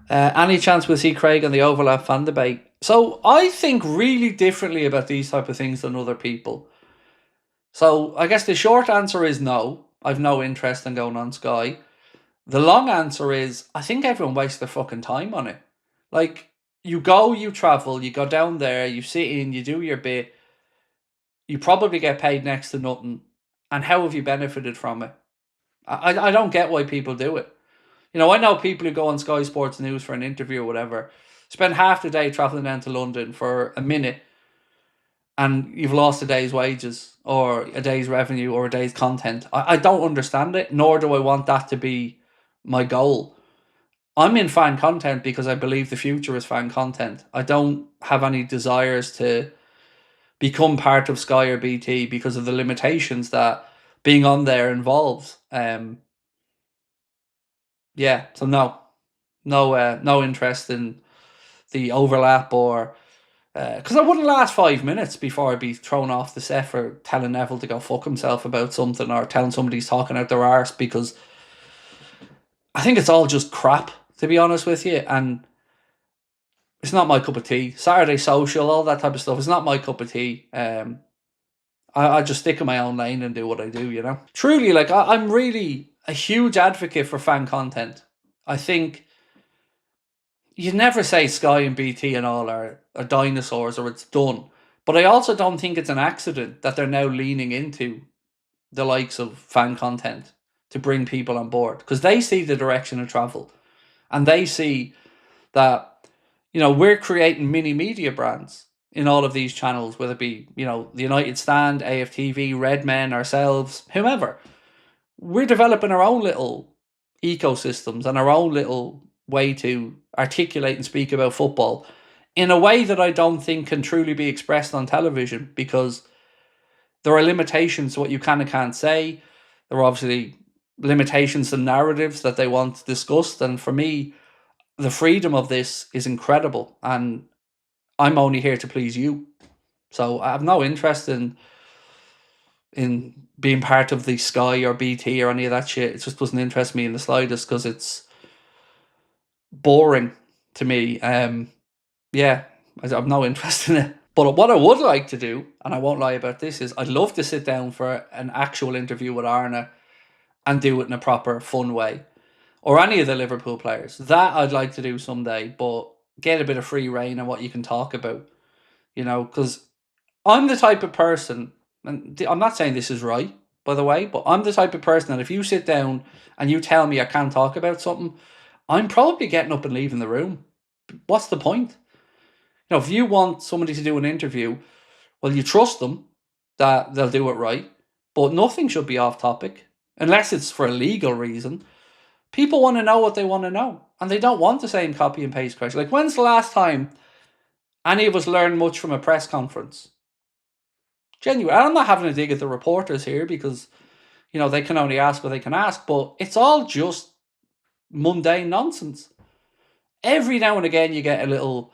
Any chance we'll see Craig on the overlap fan debate? So I think really differently about these type of things than other people. So I guess the short answer is no. I've no interest in going on Sky. The long answer is I think everyone wastes their fucking time on it. Like, you go, you travel, you go down there, you sit in, you do your bit, you probably get paid next to nothing. And how have you benefited from it? I don't get why people do it. I know people who go on Sky Sports News for an interview or whatever, spend half the day travelling down to London for a minute, and you've lost a day's wages or a day's revenue or a day's content. I don't understand it, nor do I want that to be my goal. I'm in fan content because I believe the future is fan content. I don't have any desires to become part of Sky or BT because of the limitations that being on there involves. Yeah, so no interest in the overlap or because I wouldn't last 5 minutes before I'd be thrown off the set for telling Neville to go fuck himself about something or telling somebody he's talking out their arse, because I think it's all just crap, to be honest with you, and it's not my cup of tea. Saturday Social, all that type of stuff, is not my cup of tea. I just stick in my own lane and do what I do. Truly, like, I'm really a huge advocate for fan content. I think you never say Sky and BT and all are dinosaurs or it's done. But I also don't think it's an accident that they're now leaning into the likes of fan content to bring people on board, because they see the direction of travel and they see that, we're creating mini media brands in all of these channels, whether it be, the United Stand, AFTV, Redmen, ourselves, whomever. We're developing our own little ecosystems and our own little way to articulate and speak about football in a way that I don't think can truly be expressed on television, because there are limitations to what you can and can't say. There are obviously limitations to narratives that they want discussed. And for me, the freedom of this is incredible. And I'm only here to please you. So I have no interest in being part of the Sky or BT or any of that shit. It just doesn't interest me in the slightest because it's boring to me. Yeah, I have no interest in it. But what I would like to do, and I won't lie about this, is I'd love to sit down for an actual interview with Arna and do it in a proper, fun way. Or any of the Liverpool players. That I'd like to do someday, but get a bit of free reign on what you can talk about. Because I'm the type of person, and I'm not saying this is right, by the way, but I'm the type of person that if you sit down and you tell me I can't talk about something, I'm probably getting up and leaving the room. What's the point? If you want somebody to do an interview, well, you trust them that they'll do it right, but nothing should be off topic unless it's for a legal reason. People want to know what they want to know, and they don't want the same copy and paste question. Like, when's the last time any of us learned much from a press conference? Genuine. I'm not having a dig at the reporters here because, they can only ask what they can ask, but it's all just mundane nonsense. Every now and again you get a little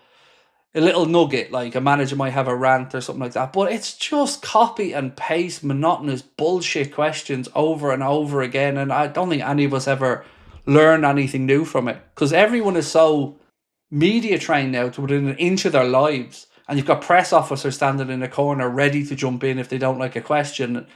nugget, like a manager might have a rant or something like that, but it's just copy and paste monotonous bullshit questions over and over again, and I don't think any of us ever learn anything new from it, because everyone is so media trained now to within an inch of their lives, and you've got press officers standing in a corner ready to jump in if they don't like a question.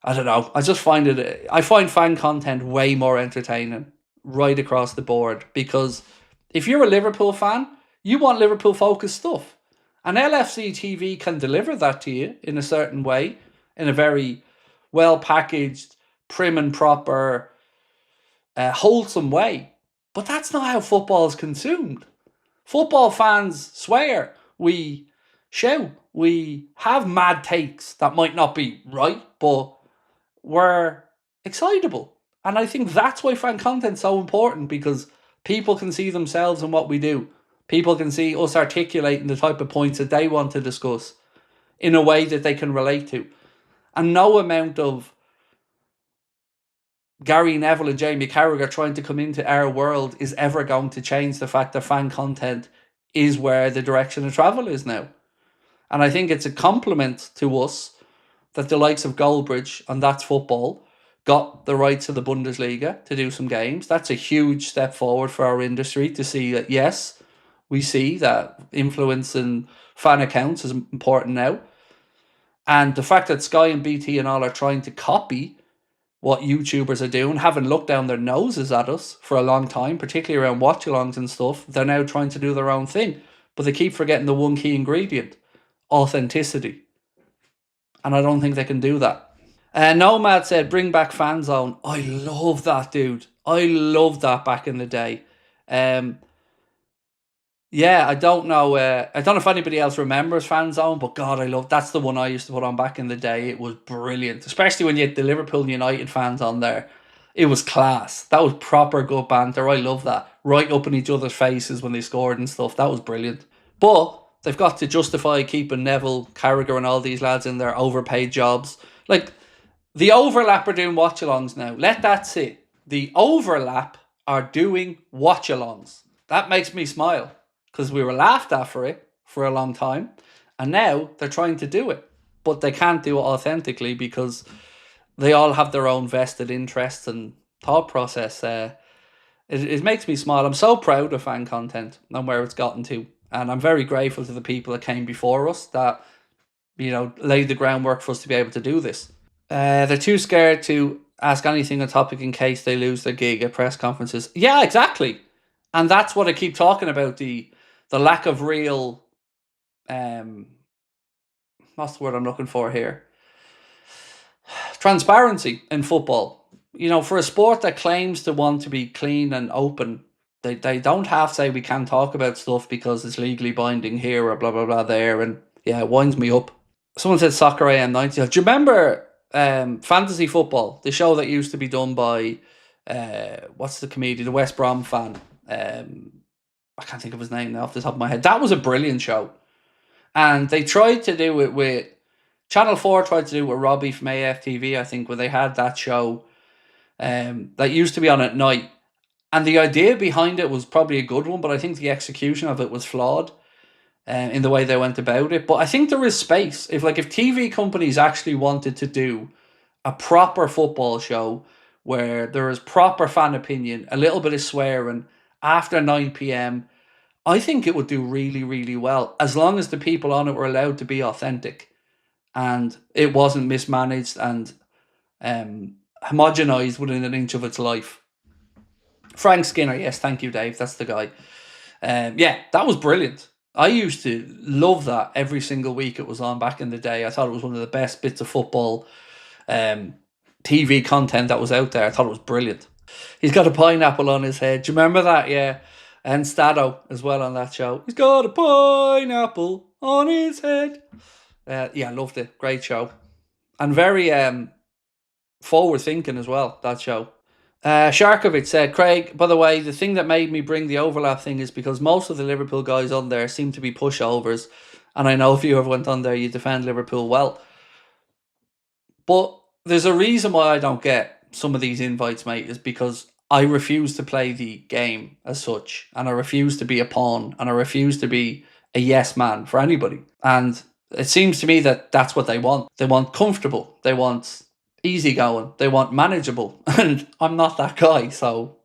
I don't know. I find fan content way more entertaining right across the board, because if you're a Liverpool fan, you want Liverpool focused stuff. And LFC TV can deliver that to you in a certain way, in a very well packaged, prim and proper, wholesome way. But that's not how football is consumed. Football fans swear, we shout, we have mad takes that might not be right, but we're excitable. And I think that's why fan content's so important, because people can see themselves in what we do. People can see us articulating the type of points that they want to discuss in a way that they can relate to. And no amount of Gary Neville and Jamie Carragher trying to come into our world is ever going to change the fact that fan content is where the direction of travel is now. And I think it's a compliment to us that the likes of Goldbridge and That's Football got the rights of the Bundesliga to do some games. That's a huge step forward for our industry to see that, yes, we see that influence and fan accounts is important now. And the fact that Sky and BT and all are trying to copy what YouTubers are doing, having looked down their noses at us for a long time, particularly around watchalongs and stuff, they're now trying to do their own thing. But they keep forgetting the one key ingredient: authenticity. And I don't think they can do that. Nomad said, bring back Fan Zone. I love that, dude. I loved that back in the day. Um, yeah, I don't know. I don't know if anybody else remembers Fan Zone, but God, I love that's the one I used to put on back in the day. It was brilliant, especially when you had the Liverpool and United fans on there. It was class. That was proper good banter. I love that. Right up in each other's faces when they scored and stuff. That was brilliant. But they've got to justify keeping Neville, Carragher, and all these lads in their overpaid jobs. Like the overlap are doing watch-alongs now. Let that sit. The overlap are doing watch-alongs. That makes me smile because we were laughed at for it for a long time, and now they're trying to do it, but they can't do it authentically because they all have their own vested interests and thought process. It makes me smile. I'm so proud of fan content and where it's gotten to, and I'm very grateful to the people that came before us that laid the groundwork for us to be able to do this. They're too scared to ask anything on topic in case they lose their gig at press conferences. Yeah, exactly. And that's what I keep talking about, the lack of real what's the word I'm looking for here? Transparency in football. For a sport that claims to want to be clean and open, they don't have to say we can't talk about stuff because it's legally binding here or blah blah blah there, and yeah, it winds me up. Someone said Soccer AM 90. Do you remember Fantasy Football, the show that used to be done by what's the comedian, the West Brom fan? I can't think of his name now off the top of my head. That was a brilliant show. And they tried to do it with Channel 4 tried to do it with Robbie from AFTV, I think, where they had that show that used to be on at night. And the idea behind it was probably a good one, but I think the execution of it was flawed in the way they went about it. But I think there is space. If TV companies actually wanted to do a proper football show where there is proper fan opinion, a little bit of swearing after 9 p.m., I think it would do really, really well, as long as the people on it were allowed to be authentic and it wasn't mismanaged and homogenized within an inch of its life. Frank Skinner, yes, thank you, Dave. That's the guy. Yeah, that was brilliant. I used to love that every single week it was on back in the day. I thought it was one of the best bits of football TV content that was out there. I thought it was brilliant. He's got a pineapple on his head. Do you remember that? Yeah. And Stato as well on that show. He's got a pineapple on his head. Yeah, loved it. Great show. And very forward thinking as well, that show. Sharkovic said, Craig, by the way, the thing that made me bring the overlap thing is because most of the Liverpool guys on there seem to be pushovers. And I know if you ever went on there, you defend Liverpool well. But there's a reason why I don't get some of these invites, mate, is because I refuse to play the game as such. And I refuse to be a pawn. And I refuse to be a yes man for anybody. And it seems to me that that's what they want. They want comfortable. They want easygoing. They want manageable. And I'm not that guy. So